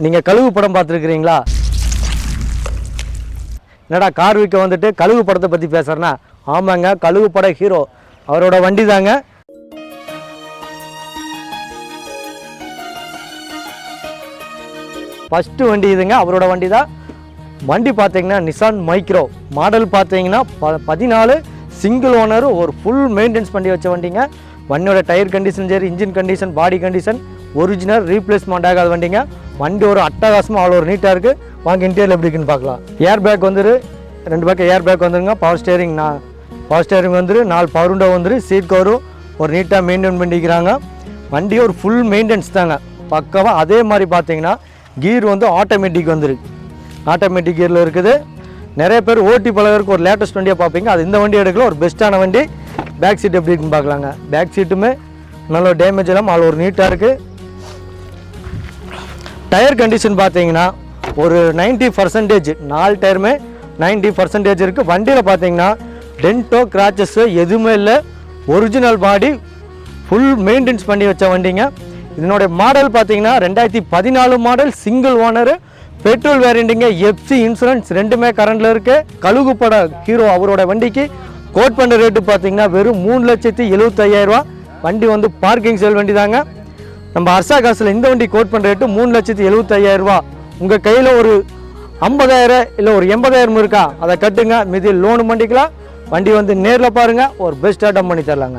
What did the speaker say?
நீங்கள் கழுகு படம் பார்த்துருக்கிறீங்களா? என்னடா கார் விற்க வந்துட்டு கழுகு படத்தை பற்றி பேசுகிறேன்னா, ஆமாங்க, கழுகு பட ஹீரோ அவரோட வண்டி தாங்க. ஃபஸ்ட்டு வண்டி இதுங்க, அவரோட வண்டி தான். வண்டி பார்த்தீங்கன்னா நிசான் மைக்ரோ மாடல் பார்த்தீங்கன்னா 14 சிங்கிள் ஓனர், ஒரு ஃபுல் மெயின்டெனன்ஸ் பண்ணி வச்ச வண்டிங்க. வண்டியோட டயர் கண்டிஷன் சரி, engine condition, body condition original, replacement ஆகாத வண்டிங்க. வண்டி ஒரு அட்டகாசமாக அவ்வளோ ஒரு நீட்டாக இருக்குது. வாங்க இன்டீரியர் எப்படி இருக்குன்னு பார்க்கலாம். ஏர் பேக் வந்துரு, 2 பக்கம் ஏர் பேக் வந்துருங்க. பவர் ஸ்டேரிங் வந்துரு, 4 பவர் விண்டோ வந்துரு. சீட் கவரும் ஒரு நீட்டாக மெயின்டைன் பண்ணிக்கிறாங்க. வண்டி ஒரு ஃபுல் மெயின்டெனன்ஸ் தாங்க பக்காவாக. அதே மாதிரி பார்த்தீங்கன்னா கீர் வந்து ஆட்டோமேட்டிக் வந்துருக்கு, ஆட்டோமேட்டிக் கீரில் இருக்குது. நிறைய பேர் ஓட்டி பழகிறதுக்கு ஒரு லேட்டஸ்ட் வண்டியாக பார்ப்பீங்க, அது இந்த வண்டி எடுக்கல, ஒரு பெஸ்ட்டான வண்டி. பேக் சீட் எப்படி இருக்குன்னு பார்க்கலாங்க. பேக் சீட்டுமே நல்ல டேமேஜ் இல்லாமல் அவ்வளோ ஒரு நீட்டாக இருக்குது. டயர் கண்டிஷன் பார்த்தீங்கன்னா ஒரு 90%, 4 டயருமே 90% இருக்குது. வண்டியில் பார்த்தீங்கன்னா டென்ட்டோ கிராச்சஸோ எதுவுமே இல்லை. ஒரிஜினல் பாடி, ஃபுல் மெயின்டெனன்ஸ் பண்ணி வச்ச வண்டிங்க. இதனுடைய மாடல் பார்த்தீங்கன்னா 2014 மாடல், சிங்கிள் ஓனரு, பெட்ரோல் வேரியண்ட்டுங்க. எஃப்சி இன்சூரன்ஸ் ரெண்டுமே கரண்டில் இருக்குது. கழுகு பட ஹீரோ அவரோட வண்டிக்கு கோட் பண்ண ரேட்டு பார்த்தீங்கன்னா வெறும் 3,75,000 வண்டி வந்து பார்க்கிங் சேல் வண்டி தாங்க. நம்ம அர்சா காசில் இந்த வண்டி கோட் பண்ணுற ரேட்டு 3,75,000. உங்கள் கையில் ஒரு 50,000 இல்லை ஒரு 80,000 இருக்கா, அதை கட்டுங்க, மீதி லோனு பண்ணிக்கலாம். வண்டி வந்து நேரில் பாருங்கள், ஒரு பெஸ்ட்டாக டம் பண்ணி தரலாங்க.